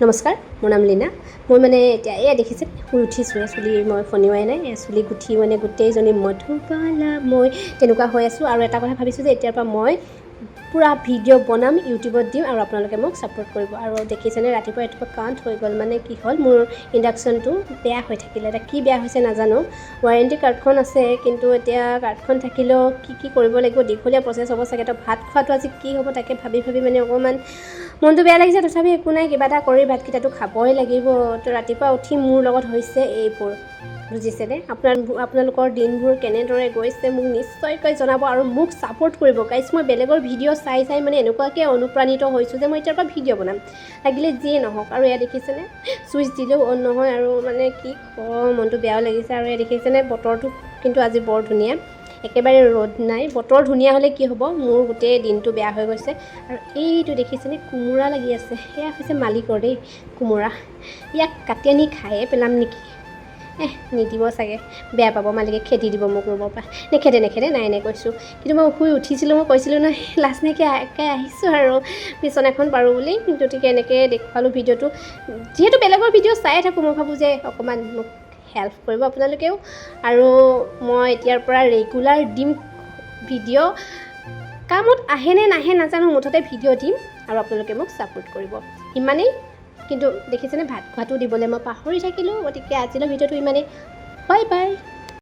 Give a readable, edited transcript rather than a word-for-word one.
নমস্কাৰ, মোৰ নাম লীনা। মই মানে এতিয়া এয়া দেখিছে শুই উঠিছোঁ, চুলি মই ফনিওৱাই নাই, চুলি গুঠি মানে গোটেইজনী মধুবালা মই তেনেকুৱা হৈ আছোঁ। আৰু এটা কথা ভাবিছোঁ যে এতিয়াৰ পৰা মই পূৰা ভিডিঅ' বনাম, ইউটিউবত দিম আৰু আপোনালোকে মোক ছাপোৰ্ট কৰিব। আৰু দেখিছেনে ৰাতিপুৱা কাণ্ট হৈ গ'ল, মানে কি হ'ল মোৰ ইণ্ডাকশ্যনটো বেয়া হৈ থাকিলে। এতিয়া কি বেয়া হৈছে নাজানো, ৱাৰেণ্টি কাৰ্ডখন আছে, কিন্তু এতিয়া কাৰ্ডখন থাকিলেও কি কৰিব লাগিব, দীঘলীয়া প্ৰচেছ হ'ব চাগে। তো ভাত খোৱাটো আজি কি হ'ব তাকে ভাবি মানে অকণমান মনটো বেয়া লাগিছে। তথাপি একো নাই, কিবা এটা কৰি ভাতকেইটাটো খাবই লাগিব। তো ৰাতিপুৱা উঠি মোৰ লগত হৈছে এইবোৰ, বুজিছেনে? আপোনালোকৰ দিনবোৰ কেনেদৰে গৈছে মোক নিশ্চয়কৈ জনাব আৰু মোক ছাপোৰ্ট কৰিব গাইজ। মই বেলেগৰ ভিডিঅ' চাই মানে এনেকুৱাকৈ অনুপ্ৰাণিত হৈছোঁ যে মই এতিয়াৰ পৰা ভিডিঅ' বনাম, লাগিলে যিয়ে নহওক। আৰু এয়া দেখিছেনে চুইচ দিলেও অন নহয়, আৰু মানে কি মনটো বেয়াও লাগিছে। আৰু এয়া দেখিছেনে বতৰটো কিন্তু আজি বৰ ধুনীয়া, একেবাৰে ৰ'দ নাই। বতৰ ধুনীয়া হ'লে কি হ'ব, মোৰ গোটেই দিনটো বেয়া হৈ গৈছে। আৰু এইটো দেখিছেনে কোমোৰা লাগি আছে, সেয়া হৈছে মালিকৰ দেই কোমোৰা। ইয়াক কাটি আনি খায়ে পেলাম নেকি? নিদিব চাগে, বেয়া পাব মালিকে, খেদি দিব মোক ৰুমৰ পৰা। নেখেদে নাই কৈছোঁ। কিন্তু মই শুই উঠিছিলোঁ, মই কৈছিলোঁ নহয় লাজ নাইকিয়া একে আহিছোঁ আৰু বিচনাখন পাৰোঁ বুলি। গতিকে এনেকৈ দেখুৱালোঁ ভিডিঅ'টো। যিহেতু বেলেগৰ ভিডিঅ' চায়ে থাকোঁ, মই ভাবোঁ যে অকণমান মোক হেল্প কৰিব আপোনালোকেও। আৰু মই এতিয়াৰ পৰা ৰেগুলাৰ দিম ভিডিঅ', কামত আহে নে নাহে নাজানো, মুঠতে ভিডিঅ' দিম আৰু আপোনালোকে মোক ছাপোৰ্ট কৰিব, ইমানেই। কিন্তু দেখিছেনে ভাত খোৱাটো দিবলৈ মই পাহৰি থাকিলোঁ। গতিকে আজিলৈ ভিডিঅ'টো ইমানেই, বাই বাই।